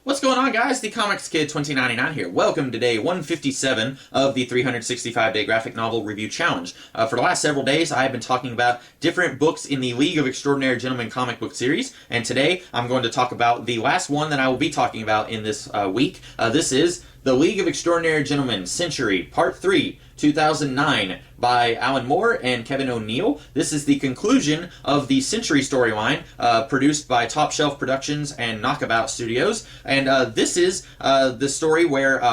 What's going on, guys? The Comics Kid 2099 here. Welcome to day 157 of the 365-day graphic novel review challenge. For the last several days, I have been talking about different books in the League of Extraordinary Gentlemen comic book series, and today I'm going to talk about the last one that I will be talking about in this week. This is The League of Extraordinary Gentlemen Century, Part 3, 2009, by Alan Moore and Kevin O'Neill. This is the conclusion of the Century storyline, produced by Top Shelf Productions and Knockabout Studios. And this is the story where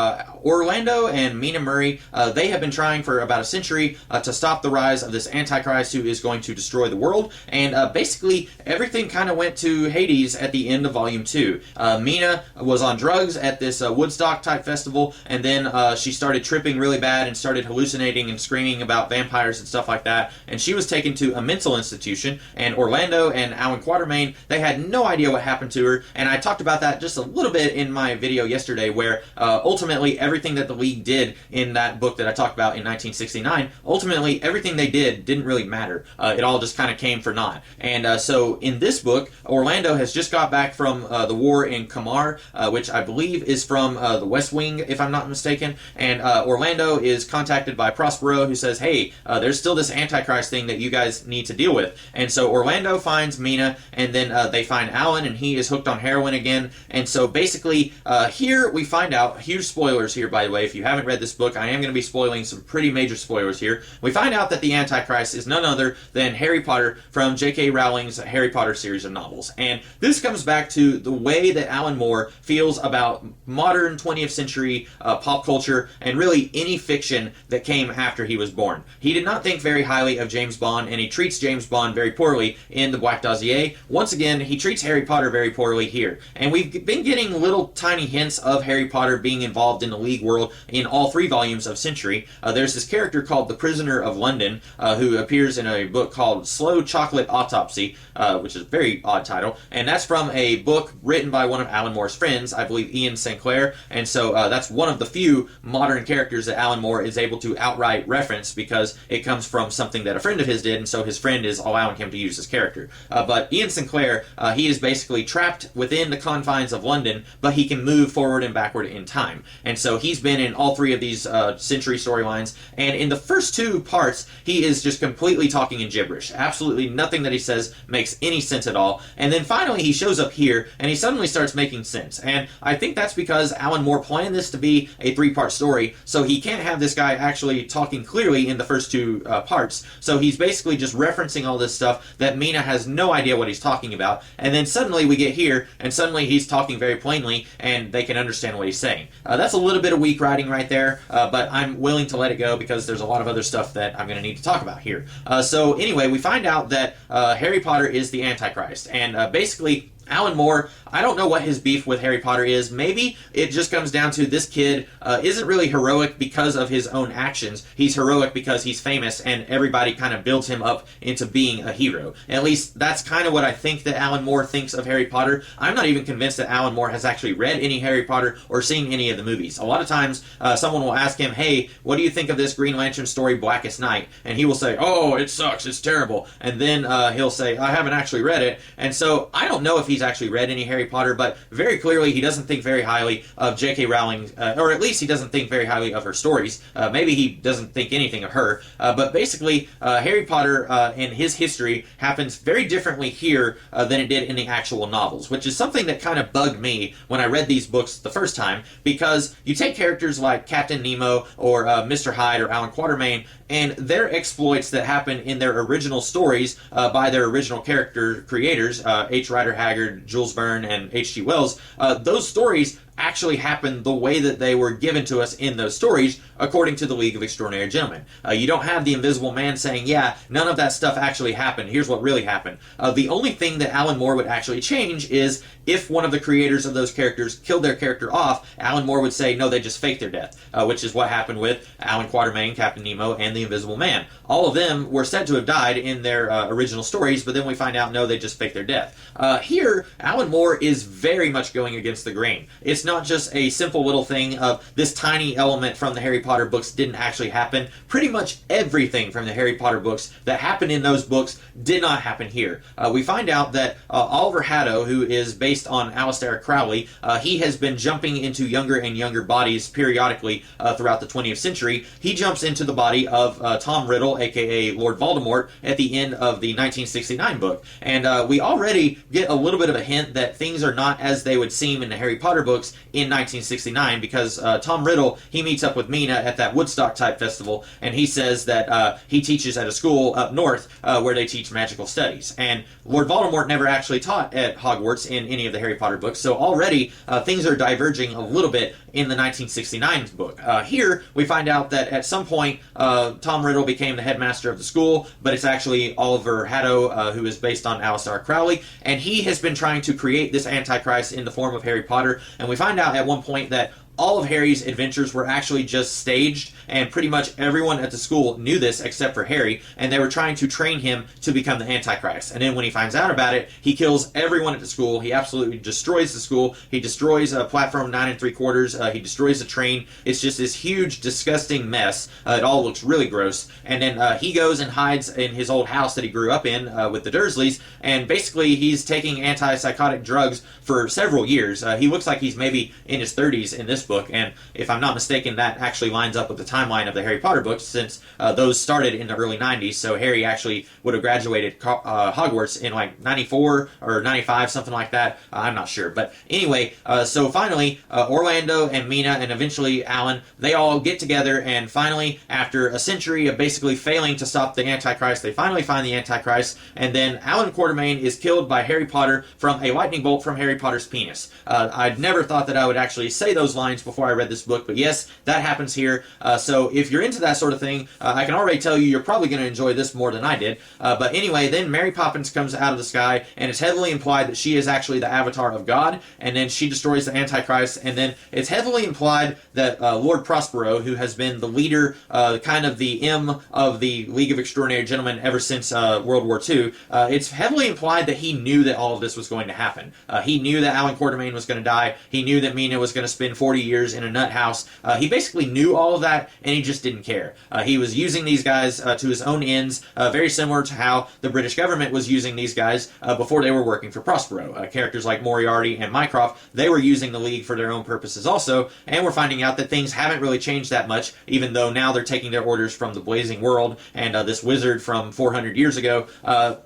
Orlando and Mina Murray, they have been trying for about a century to stop the rise of this Antichrist who is going to destroy the world. And basically, everything kind of went to Hades at the end of Volume 2. Mina was on drugs at this Woodstock-type festival, and then she started tripping really bad and started hallucinating and screaming about vampires and stuff like that, and she was taken to a mental institution, and Orlando and Alan Quatermain, they had no idea what happened to her, and I talked about that just a little bit in my video yesterday, where ultimately everything that the League did in that book that I talked about in 1969, ultimately everything they did didn't really matter. It all just kind of came for naught. And so in this book, Orlando has just got back from the war in Kamar, which I believe is from the West Wing, if I'm not mistaken, and Orlando is contacted by Prospero, who says, hey, there's still this Antichrist thing that you guys need to deal with. And so Orlando finds Mina, and then they find Alan, and he is hooked on heroin again. And so basically, here we find out, huge spoilers here, by the way, if you haven't read this book, I am going to be spoiling some pretty major spoilers here. We find out that the Antichrist is none other than Harry Potter from J.K. Rowling's Harry Potter series of novels. And this comes back to the way that Alan Moore feels about modern 20th century pop culture, and really any fiction that came after he was born. He did not think very highly of James Bond, and he treats James Bond very poorly in The Black Dossier. Once again, he treats Harry Potter very poorly here. And we've been getting little tiny hints of Harry Potter being involved in the League world in all 3 volumes of Century. There's this character called the Prisoner of London, who appears in a book called Slow Chocolate Autopsy, which is a very odd title, and that's from a book written by one of Alan Moore's friends, I believe Ian Sinclair, and so that's one of the few modern characters that Alan Moore is able to outright reference, because it comes from something that a friend of his did, and so his friend is allowing him to use his character. But Ian Sinclair, he is basically trapped within the confines of London, but he can move forward and backward in time. And so he's been in all 3 of these Century storylines, and in the first 2 parts, he is just completely talking in gibberish. Absolutely nothing that he says makes any sense at all. And then finally he shows up here, and he suddenly starts making sense. And I think that's because Alan Moore planned this to be a 3-part story, so he can't have this guy actually talking clearly in the first 2 parts. So he's basically just referencing all this stuff that Mina has no idea what he's talking about, and then suddenly we get here, and suddenly he's talking very plainly, and they can understand what he's saying. That's a little bit of weak writing right there, but I'm willing to let it go because there's a lot of other stuff that I'm going to need to talk about here. So anyway, we find out that Harry Potter is the Antichrist, and basically Alan Moore, I don't know what his beef with Harry Potter is. Maybe it just comes down to this kid isn't really heroic because of his own actions. He's heroic because he's famous, and everybody kind of builds him up into being a hero. At least that's kind of what I think that Alan Moore thinks of Harry Potter. I'm not even convinced that Alan Moore has actually read any Harry Potter or seen any of the movies. A lot of times someone will ask him, hey, what do you think of this Green Lantern story, Blackest Night? And he will say, oh, it sucks, it's terrible. And then he'll say, I haven't actually read it. And so I don't know if he's actually read any Harry Potter, but very clearly he doesn't think very highly of J.K. Rowling, or at least he doesn't think very highly of her stories. Maybe he doesn't think anything of her, but basically Harry Potter and his history happens very differently here than it did in the actual novels, which is something that kind of bugged me when I read these books the first time, because you take characters like Captain Nemo or Mr. Hyde or Alan Quatermain, and their exploits that happen in their original stories by their original character creators, H. Rider Haggard, Jules Verne, and H.G. Wells, those stories actually happened the way that they were given to us in those stories, according to the League of Extraordinary Gentlemen. You don't have the Invisible Man saying, yeah, none of that stuff actually happened, here's what really happened. The only thing that Alan Moore would actually change is if one of the creators of those characters killed their character off, Alan Moore would say, no, they just faked their death, which is what happened with Alan Quatermain, Captain Nemo, and the Invisible Man. All of them were said to have died in their original stories, but then we find out, no, they just faked their death. Here, Alan Moore is very much going against the grain. It's not just a simple little thing of this tiny element from the Harry Potter books didn't actually happen. Pretty much everything from the Harry Potter books that happened in those books did not happen here. We find out that Oliver Haddo, who is based based on Aleister Crowley. He has been jumping into younger and younger bodies periodically throughout the 20th century. He jumps into the body of Tom Riddle, aka Lord Voldemort, at the end of the 1969 book. And we already get a little bit of a hint that things are not as they would seem in the Harry Potter books in 1969, because Tom Riddle, he meets up with Mina at that Woodstock type festival, and he says that he teaches at a school up north where they teach magical studies. And Lord Voldemort never actually taught at Hogwarts in any of the Harry Potter books, so already things are diverging a little bit in the 1969 book. Here, we find out that at some point, Tom Riddle became the headmaster of the school, but it's actually Oliver Haddo, who is based on Aleister Crowley, and he has been trying to create this Antichrist in the form of Harry Potter, and we find out at one point that all of Harry's adventures were actually just staged, and pretty much everyone at the school knew this except for Harry, and they were trying to train him to become the Antichrist. And then when he finds out about it, he kills everyone at the school. He absolutely destroys the school. He destroys platform 9 3/4. He destroys the train. It's just this huge, disgusting mess. It all looks really gross. And then he goes and hides in his old house that he grew up in with the Dursleys, and basically he's taking antipsychotic drugs for several years. He looks like he's maybe in his 30s in this book, and if I'm not mistaken, that actually lines up with the timeline of the Harry Potter books, since those started in the early 90s, so Harry actually would have graduated Hogwarts in like 94 or 95, something like that. I'm not sure, but anyway, so finally Orlando and Mina and eventually Alan, they all get together, and finally, after a century of basically failing to stop the Antichrist, they finally find the Antichrist, and then Alan Quatermain is killed by Harry Potter from a lightning bolt from Harry Potter's penis. I'd never thought that I would actually say those lines before I read this book, but yes, that happens here. So if you're into that sort of thing, I can already tell you you're probably going to enjoy this more than I did. But anyway, then Mary Poppins comes out of the sky, and it's heavily implied that she is actually the avatar of God, and then she destroys the Antichrist, and then it's heavily implied that Lord Prospero, who has been the leader, kind of the M of the League of Extraordinary Gentlemen ever since World War II, it's heavily implied that he knew that all of this was going to happen. He knew that Alan Quatermain was going to die. He knew that Mina was going to spend 40 years in a nut house. He basically knew all of that, and he just didn't care. He was using these guys to his own ends, very similar to how the British government was using these guys before they were working for Prospero. Characters like Moriarty and Mycroft, they were using the League for their own purposes also, and we're finding out that things haven't really changed that much, even though now they're taking their orders from the Blazing World and this wizard from 400 years ago.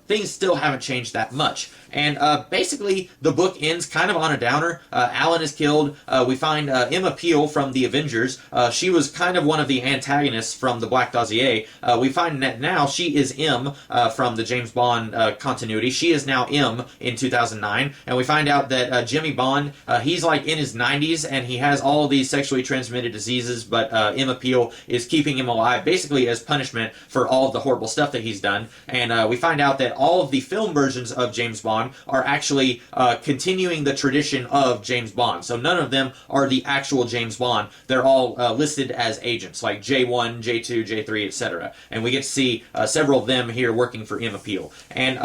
Things still haven't changed that much. And basically, the book ends kind of on a downer. Alan is killed. We find Emma Peel from the Avengers. She was kind of one of the antagonists from the Black Dossier. We find that now she is M from the James Bond continuity. She is now M in 2009. And we find out that Jimmy Bond, he's like in his 90s, and he has all of these sexually transmitted diseases, but Emma Peel is keeping him alive, basically as punishment for all of the horrible stuff that he's done. And we find out that all of the film versions of James Bond are actually continuing the tradition of James Bond. So none of them are the actual James Bond. They're all listed as agents, like J1, J2, J3, etc. And we get to see several of them here working for Emma Peel. And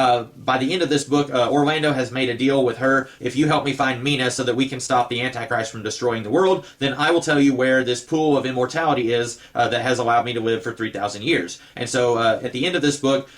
by the end of this book, Orlando has made a deal with her. If you help me find Mina so that we can stop the Antichrist from destroying the world, then I will tell you where this pool of immortality is that has allowed me to live for 3,000 years. And so at the end of this book,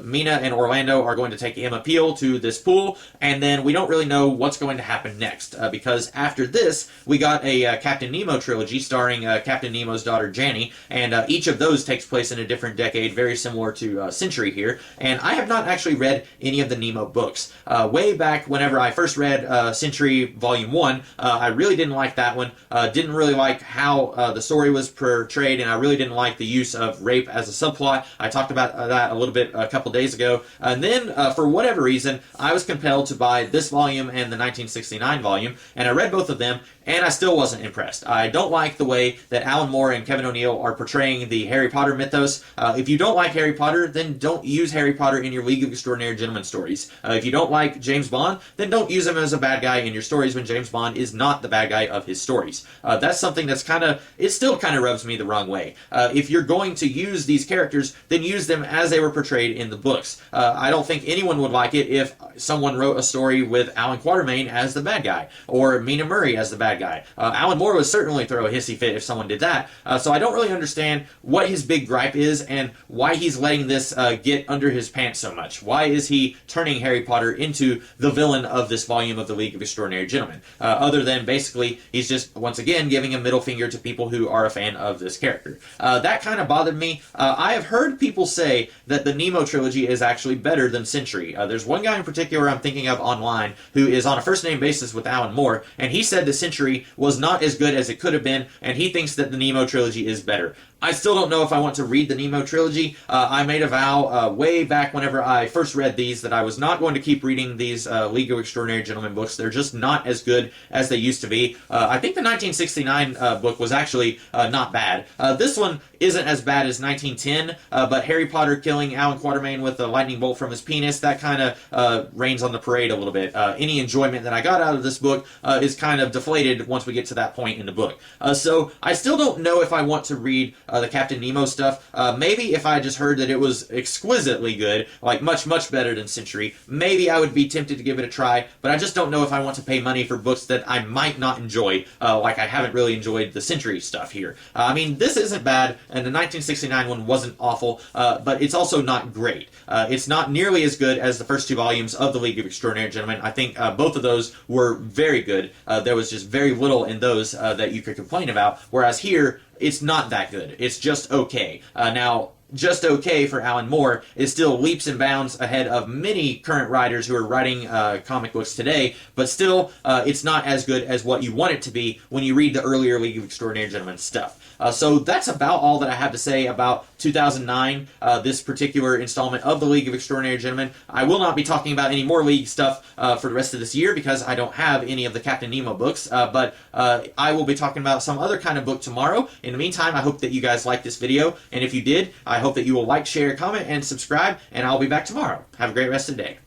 Mina and Orlando are going to take Emma Peel to this pool, and then we don't really know what's going to happen next, because after this, we got a Captain Nemo trilogy starring Captain Nemo's daughter Janny, and each of those takes place in a different decade, very similar to Century here, and I have not actually read any of the Nemo books. Way back whenever I first read Century Volume 1, I really didn't like that one, didn't really like how the story was portrayed, and I really didn't like the use of rape as a subplot. I talked about that a little bit a couple days ago, and then for whatever reason, I was compelled to buy this volume and the 1969 volume, and I read both of them, and I still wasn't impressed. I don't like the way that Alan Moore and Kevin O'Neill are portraying the Harry Potter mythos. If you don't like Harry Potter, then don't use Harry Potter in your League of Extraordinary Gentlemen stories. If you don't like James Bond, then don't use him as a bad guy in your stories when James Bond is not the bad guy of his stories. That's something that's it still kind of rubs me the wrong way. If you're going to use these characters, then use them as they were portrayed in the books. I don't think anyone would like it if someone wrote a story with Alan Quatermain as the bad guy, or Mina Murray as the bad guy. Alan Moore would certainly throw a hissy fit if someone did that. So I don't really understand what his big gripe is and why he's letting this get under his pants so much. Why is he turning Harry Potter into the villain of this volume of the League of Extraordinary Gentlemen? Other than basically he's just, once again, giving a middle finger to people who are a fan of this character. That kind of bothered me. I have heard people say that the Nemo trilogy is actually better than Century. There's one guy in particular I'm thinking of online who is on a first-name basis with Alan Moore, and he said the Century was not as good as it could have been, and he thinks that the Nemo trilogy is better. I still don't know if I want to read the Nemo trilogy. I made a vow way back whenever I first read these that I was not going to keep reading these League of Extraordinary Gentlemen books. They're just not as good as they used to be. I think the 1969 book was actually not bad. This one isn't as bad as 1910, but Harry Potter killing Alan Quatermain with a lightning bolt from his penis, that kind of rains on the parade a little bit. Any enjoyment that I got out of this book is kind of deflated once we get to that point in the book. So I still don't know if I want to read the Captain Nemo stuff. Maybe if I just heard that it was exquisitely good, like much, much better than Century, maybe I would be tempted to give it a try, but I just don't know if I want to pay money for books that I might not enjoy, like I haven't really enjoyed the Century stuff here. I mean, this isn't bad, and the 1969 one wasn't awful, but it's also not great. It's not nearly as good as the first two volumes of the League of Extraordinary Gentlemen. I think both of those were very good. There was just very little in those that you could complain about, whereas here, it's not that good. It's just okay. Now, just okay for Alan Moore is still leaps and bounds ahead of many current writers who are writing comic books today, but still, it's not as good as what you want it to be when you read the earlier League of Extraordinary Gentlemen stuff. So that's about all that I have to say about 2009, this particular installment of the League of Extraordinary Gentlemen. I will not be talking about any more League stuff for the rest of this year because I don't have any of the Captain Nemo books, but I will be talking about some other kind of book tomorrow. In the meantime, I hope that you guys liked this video, and if you did, I hope that you will like, share, comment, and subscribe, and I'll be back tomorrow. Have a great rest of the day.